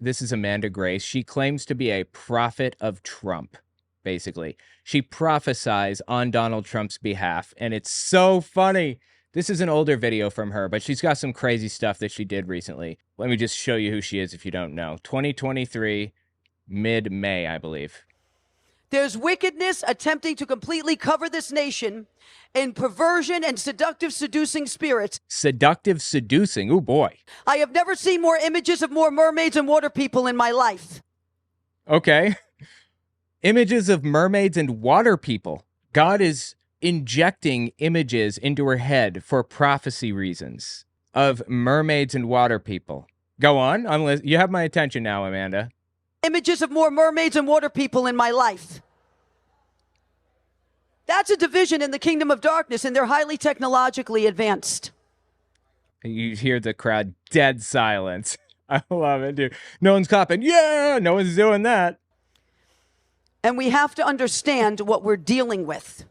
This is Amanda Grace. She claims to be a prophet of Trump, basically. She prophesies on Donald Trump's behalf, and it's so funny. This is an older video from her, but she's got some crazy stuff that she did recently. Let me just show you who she is if you don't know. 2023, mid-May, I believe. There's wickedness attempting to completely cover this nation in perversion and seductive seducing spirits. Seductive seducing, oh boy. I have never seen more images of more mermaids and water people in my life. Okay. Images of mermaids and water people. God is injecting images into her head for prophecy reasons of mermaids and water people. Go on. You have my attention now, Amanda. Images of more mermaids and water people in my life. That's a division in the kingdom of darkness, and they're highly technologically advanced. You hear the crowd, dead silence. I love it, dude. No one's clapping. Yeah, no one's doing that. And we have to understand what we're dealing with.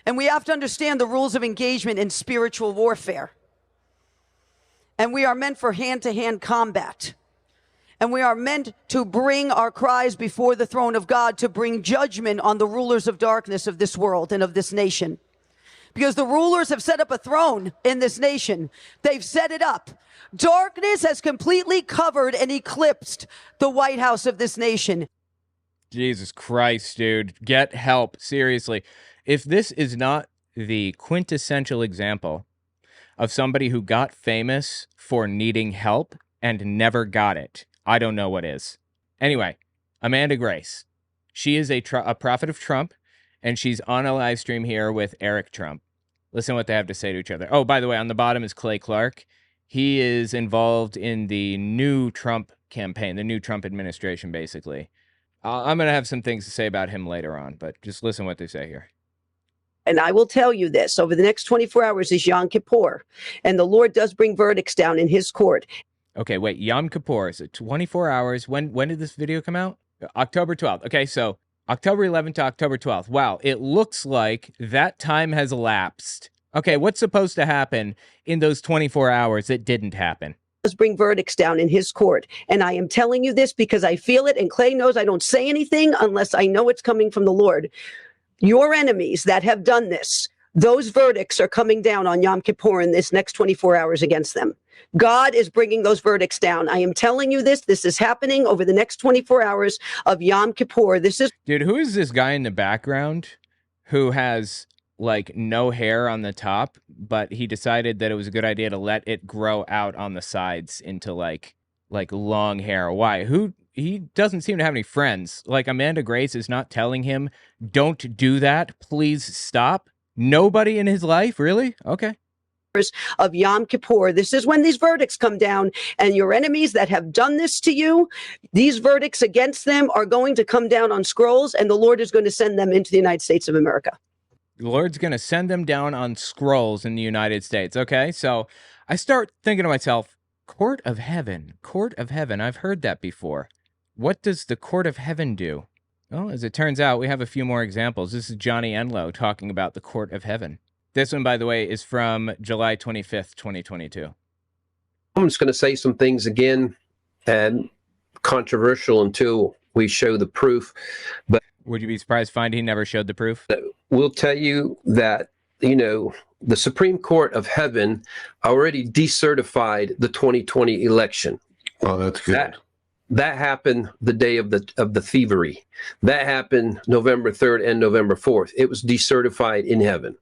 And we have to understand the rules of engagement in spiritual warfare. And we are meant for hand-to-hand combat. And we are meant to bring our cries before the throne of God, to bring judgment on the rulers of darkness of this world and of this nation. Because the rulers have set up a throne in this nation. They've set it up. Darkness has completely covered and eclipsed the White House of this nation. Jesus Christ, dude. Get help. Seriously. If this is not the quintessential example of somebody who got famous for needing help and never got it, I don't know what is. Anyway, Amanda Grace. She is a prophet of Trump, and she's on a live stream here with Eric Trump. Listen to what they have to say to each other. Oh, by the way, on the bottom is Clay Clark. He is involved in the new Trump campaign, the new Trump administration, basically. I'm going to have some things to say about him later on, but just listen to what they say here. And I will tell you this, over the next 24 hours is Yom Kippur, and the Lord does bring verdicts down in his court. Okay, wait, Yom Kippur, is it 24 hours? When did this video come out? October 12th. Okay, so October 11th to October 12th. Wow, it looks like that time has elapsed. Okay, what's supposed to happen in those 24 hours that didn't happen? Does bring verdicts down in his court. And I am telling you this because I feel it, and Clay knows I don't say anything unless I know it's coming from the Lord. Your enemies that have done this, those verdicts are coming down on Yom Kippur in this next 24 hours against them. God is bringing those verdicts down. I am telling you this. This is happening over the next 24 hours of Yom Kippur. This is... Dude, who is this guy in the background who has, like, no hair on the top, but he decided that it was a good idea to let it grow out on the sides into, like long hair? Why? He doesn't seem to have any friends. Like, Amanda Grace is not telling him, don't do that. Please stop. Nobody in his life? Really? Okay. Of Yom Kippur. This is when these verdicts come down, and your enemies that have done this to you, these verdicts against them are going to come down on scrolls, and the Lord is going to send them into the United States of America. The Lord's going to send them down on scrolls in the United States. Okay, so I start thinking to myself, court of heaven, court of heaven. I've heard that before. What does the court of heaven do? Well, as it turns out, we have a few more examples. This is Johnny Enlow talking about the court of heaven. This one, by the way, is from July 25th, 2022. I'm just going to say some things again, and controversial until we show the proof. But would you be surprised to find he never showed the proof? We'll tell you that, you know, the Supreme Court of Heaven already decertified the 2020 election. Oh, that's good. That happened the day of the thievery. That happened November 3rd and November 4th. It was decertified in heaven.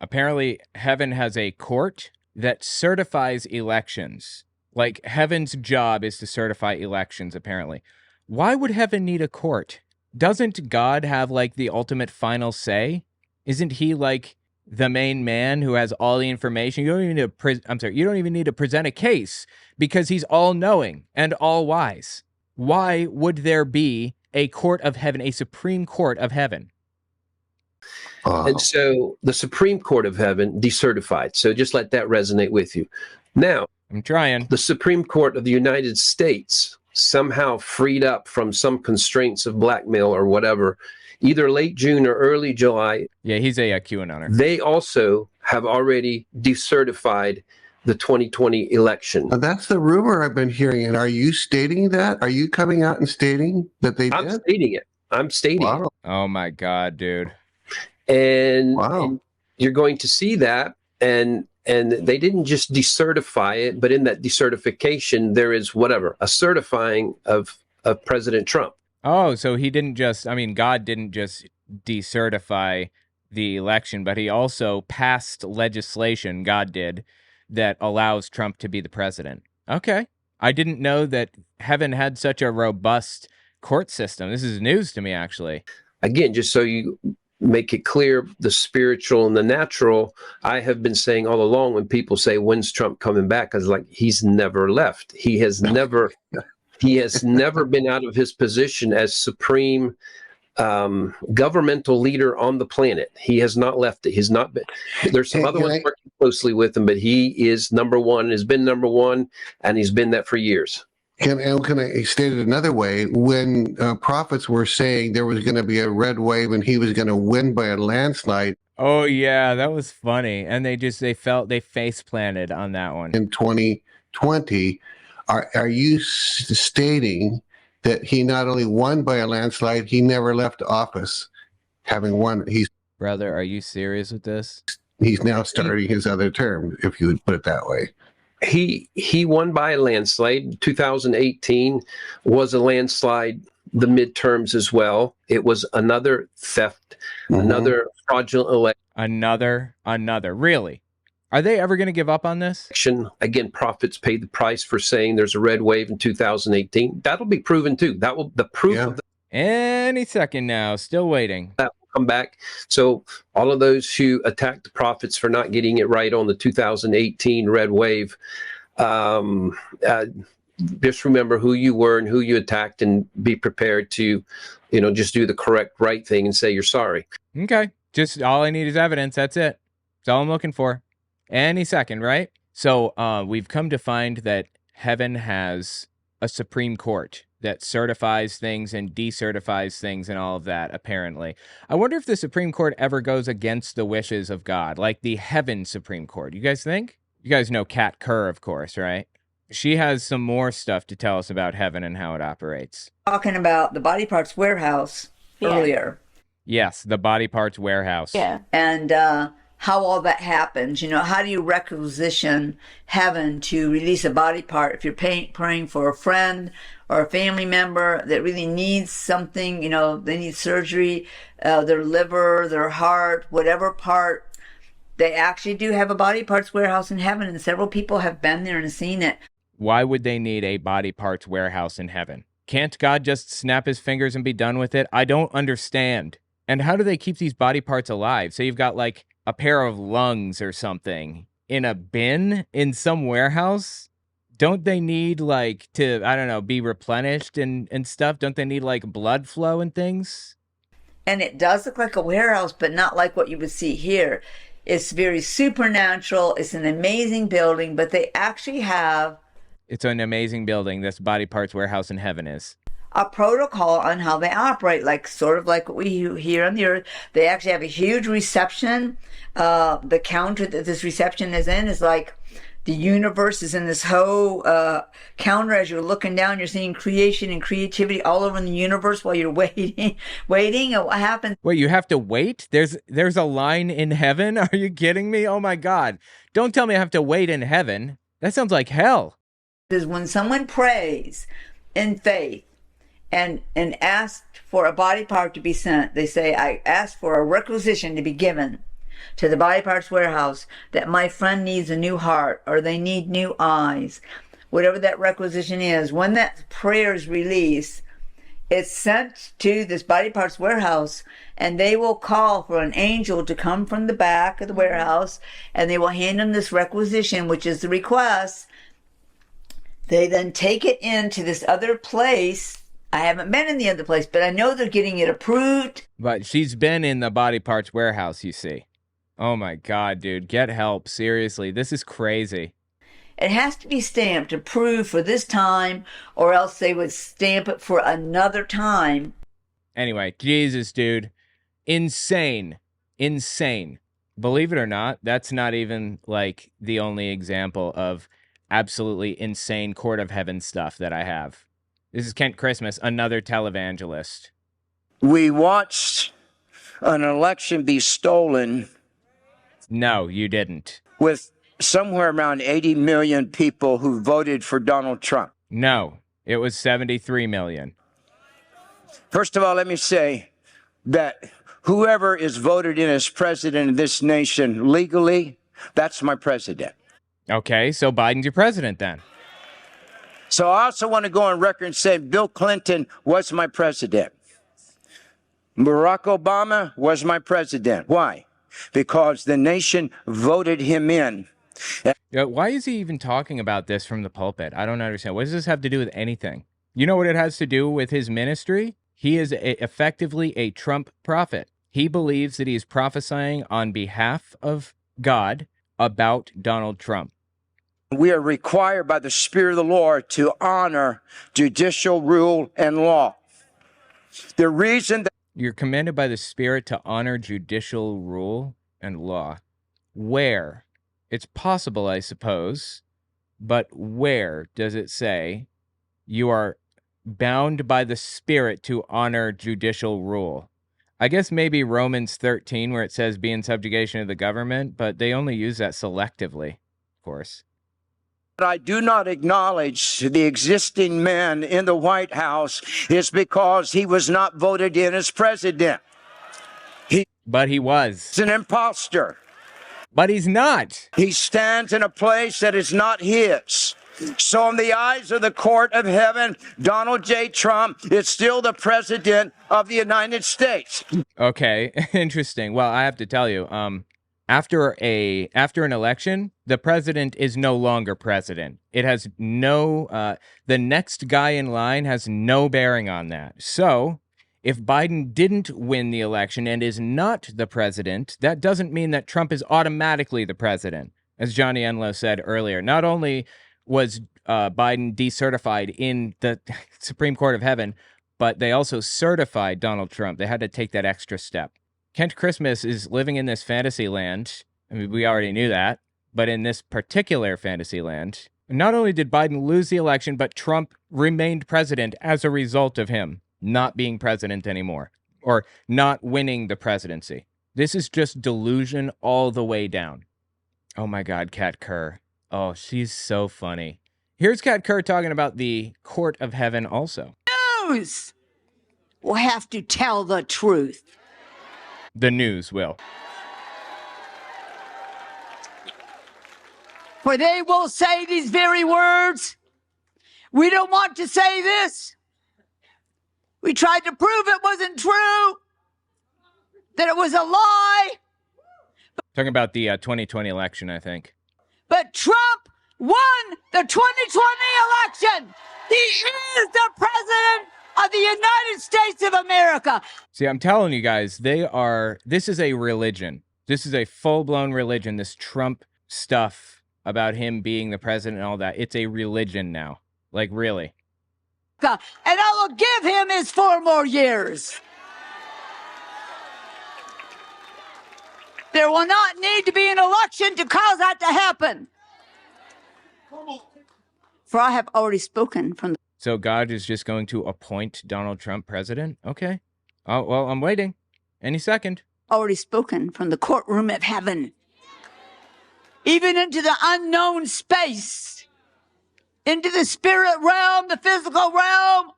Apparently, heaven has a court that certifies elections. Like, heaven's job is to certify elections, apparently. Why would heaven need a court? Doesn't God have, like, the ultimate final say? Isn't he, like, the main man who has all the information? You don't even need to you don't even need to present a case because he's all-knowing and all-wise. Why would there be a court of heaven, a Supreme Court of heaven? And so the Supreme Court of Heaven decertified. So just let that resonate with you. Now, I'm trying. The Supreme Court of the United States somehow freed up from some constraints of blackmail or whatever, either late June or early July. Yeah, he's a QAnoner. They also have already decertified the 2020 election. Now, that's the rumor I've been hearing. And are you stating that? Are you coming out and stating that they I'm did? stating it. I'm stating it. Wow. Oh my God, dude. And you're going to see that. And they didn't just decertify it, but in that decertification, there is a certifying of President Trump. Oh, so he didn't just, God didn't just decertify the election, but he also passed legislation, God did, that allows Trump to be the president. Okay. I didn't know that heaven had such a robust court system. This is news to me, actually. Again, just so you make it clear, the spiritual and the natural, I have been saying all along when people say, when's Trump coming back? I was like, he's never left. He has never been out of his position as supreme governmental leader on the planet. He has not left it. He's not been. There's some other ones working closely with him, but he is number one, has been number one, and he's been that for years. Can I state it another way? When prophets were saying there was going to be a red wave and he was going to win by a landslide Oh yeah, that was funny. And they face planted on that one. in 2020, are you stating that he not only won by a landslide, he never left office, having won? Brother, are you serious with this? He's now starting his other term, if you would put it that way. He won by a landslide. 2018 was a landslide. The midterms as well. It was another theft, another fraudulent election. Another. Really? Are they ever going to give up on this? Again, prophets paid the price for saying there's a red wave in 2018. That'll be proven too. The proof of Any second now. Still waiting. that will come back. So all of those who attacked the prophets for not getting it right on the 2018 red wave, just remember who you were and who you attacked, and be prepared to, just do the correct, right thing and say you're sorry. Okay. Just all I need is evidence. That's it. That's all I'm looking for. Any second, right? So we've come to find that heaven has a Supreme Court that certifies things and decertifies things and all of that, apparently. I wonder if the Supreme Court ever goes against the wishes of God, like the Heaven Supreme Court. You guys think? You guys know Kat Kerr, of course, right? She has some more stuff to tell us about heaven and how it operates. Talking about the body parts warehouse earlier. Yes, the body parts warehouse. Yeah. And how all that happens. How do you requisition heaven to release a body part if you're praying for a friend or a family member that really needs something, they need surgery, their liver, their heart, whatever part. They actually do have a body parts warehouse in heaven, and several people have been there and seen it. Why would they need a body parts warehouse in heaven? Can't God just snap his fingers and be done with it? I don't understand. And how do they keep these body parts alive? So you've got like a pair of lungs or something in a bin in some warehouse? Don't they need to, be replenished and stuff? Don't they need like blood flow and things? And it does look like a warehouse, but not like what you would see here. It's very supernatural. It's an amazing building, but they actually have... It's an amazing building, this body parts warehouse in heaven is. A protocol on how they operate, sort of like what we here on the earth. They actually have a huge reception. The counter that this reception is in is like the universe is in this whole counter. As you're looking down, you're seeing creation and creativity all over in the universe while you're waiting. And what happens? Wait, you have to wait? There's a line in heaven? Are you kidding me? Oh my God. Don't tell me I have to wait in heaven. That sounds like hell. Is when someone prays in faith and asked for a body part to be sent, they say, I ask for a requisition to be given to the body parts warehouse that my friend needs a new heart or they need new eyes, whatever that requisition is. When that prayer is released, it's sent to this body parts warehouse, and they will call for an angel to come from the back of the warehouse, and they will hand them this requisition, which is the request. They then take it into this other place. I haven't been in the other place, but I know they're getting it approved. But she's been in the body parts warehouse, you see. Oh my God, dude. Get help. Seriously. This is crazy. It has to be stamped, approved for this time, or else they would stamp it for another time. Anyway, Jesus, dude. Insane. Believe it or not, that's not even like the only example of absolutely insane court of heaven stuff that I have. This is Kent Christmas, another televangelist. We watched an election be stolen No, you didn't. with somewhere around 80 million people who voted for Donald Trump. No, it was 73 million. First of all, let me say that whoever is voted in as president of this nation legally, that's my president. Okay, so Biden's your president then. So I also want to go on record and say Bill Clinton was my president. Barack Obama was my president. Why? Because the nation voted him in. Why is he even talking about this from the pulpit? I don't understand. What does this have to do with anything? You know what it has to do with his ministry? He is effectively a Trump prophet. He believes that he is prophesying on behalf of God about Donald Trump. We are required by the Spirit of the Lord to honor judicial rule and law. The reason that You're commanded by the Spirit to honor judicial rule and law. Where? It's possible, I suppose, but where does it say you are bound by the Spirit to honor judicial rule? I guess maybe Romans 13, where it says be in subjugation of the government, but they only use that selectively, of course. I do not acknowledge the existing man in the White House is because he was not voted in as president. But he was. He's an imposter. But he's not. He stands in a place that is not his. So in the eyes of the court of heaven, Donald J. Trump is still the president of the United States. Okay, interesting. Well, I have to tell you, after an election, the president is no longer president. It has no the next guy in line has no bearing on that. So, if Biden didn't win the election and is not the president, that doesn't mean that Trump is automatically the president. As Johnny Enlow said earlier, not only was Biden decertified in the Supreme Court of Heaven, but they also certified Donald Trump. They had to take that extra step. Kent Christmas is living in this fantasy land. I mean, we already knew that, but in this particular fantasy land, not only did Biden lose the election, but Trump remained president as a result of him not being president anymore, or not winning the presidency. This is just delusion all the way down. Oh my God, Kat Kerr. Oh, she's so funny. Here's Kat Kerr talking about the court of heaven also. News will have to tell the truth. The news will. For they will say these very words. We don't want to say this. We tried to prove it wasn't true, that it was a lie. Talking about the 2020 election, I think. But Trump won the 2020 election. He is the president of the United States of America. See, I'm telling you guys, this is a religion. This is a full-blown religion, this Trump stuff about him being the president and all that. It's a religion now. Like, really. And I will give him his 4 more years. There will not need to be an election to cause that to happen. For I have already spoken from the... So God is just going to appoint Donald Trump president? Okay. Oh, well, I'm waiting. Any second. Already spoken from the courtroom of heaven. Even into the unknown space. Into the spirit realm, the physical realm.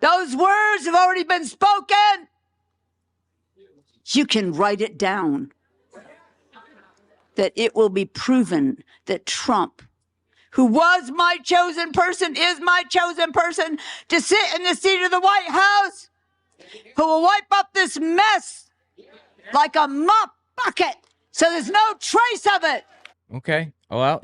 Those words have already been spoken. You can write it down. That it will be proven that Trump, who was my chosen person, is my chosen person to sit in the seat of the White House, who will wipe up this mess like a mop bucket so there's no trace of it. Okay. Well,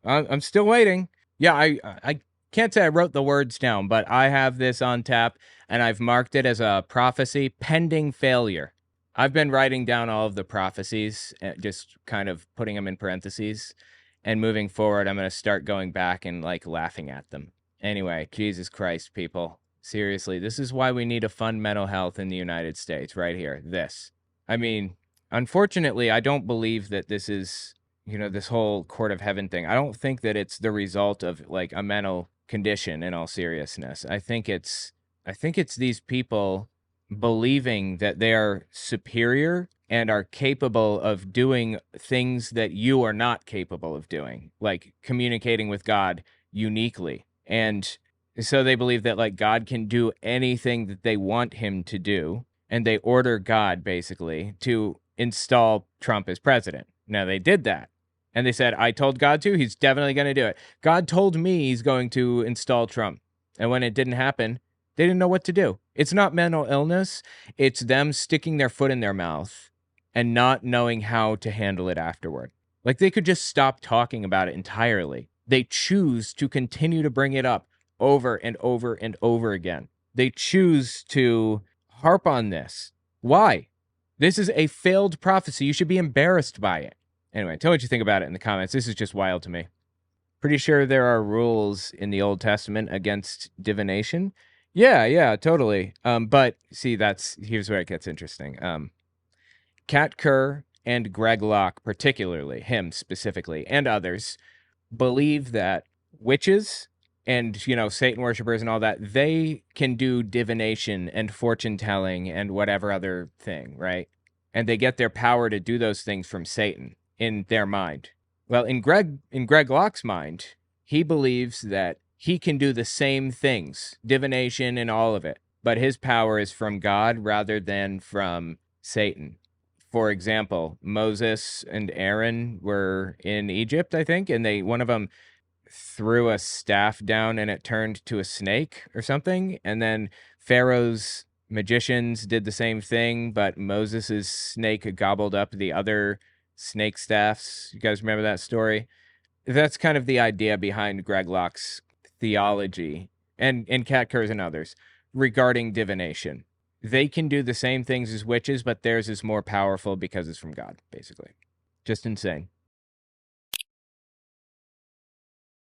I'm still waiting. Yeah, I can't say I wrote the words down, but I have this on tap, and I've marked it as a prophecy pending failure. I've been writing down all of the prophecies, just kind of putting them in parentheses, and moving forward, I'm going to start going back and, laughing at them. Anyway, Jesus Christ, people. Seriously, this is why we need to fund mental health in the United States, right here. This. I mean, unfortunately, I don't believe that this is, this whole court of heaven thing. I don't think that it's the result of like a mental condition in all seriousness. I think it's these people believing that they are superior and are capable of doing things that you are not capable of doing, like communicating with God uniquely. And so they believe that like God can do anything that they want him to do, and they order God basically to install Trump as president. Now they did that. And they said, I told God to, he's definitely going to do it. God told me he's going to install Trump. And when it didn't happen, they didn't know what to do. It's not mental illness. It's them sticking their foot in their mouth and not knowing how to handle it afterward. Like they could just stop talking about it entirely. They choose to continue to bring it up over and over and over again. They choose to harp on this. Why? This is a failed prophecy. You should be embarrassed by it. Anyway, tell me what you think about it in the comments. This is just wild to me. Pretty sure there are rules in the Old Testament against divination. Yeah, totally. But see, here's where it gets interesting. Kat Kerr and Greg Locke, particularly, him specifically, and others, believe that witches and, Satan worshipers and all that, they can do divination and fortune telling and whatever other thing, right? And they get their power to do those things from Satan in their mind. Well, in Greg Locke's mind, he believes that he can do the same things, divination and all of it, but his power is from God rather than from Satan. For example, Moses and Aaron were in Egypt, I think, and one of them threw a staff down and it turned to a snake or something. And then Pharaoh's magicians did the same thing, but Moses's snake gobbled up the other snake staffs. You guys remember that story? That's kind of the idea behind Greg Locke's theology and Kat Kerr's and others regarding divination. They can do the same things as witches, but theirs is more powerful because it's from God, basically. Just insane.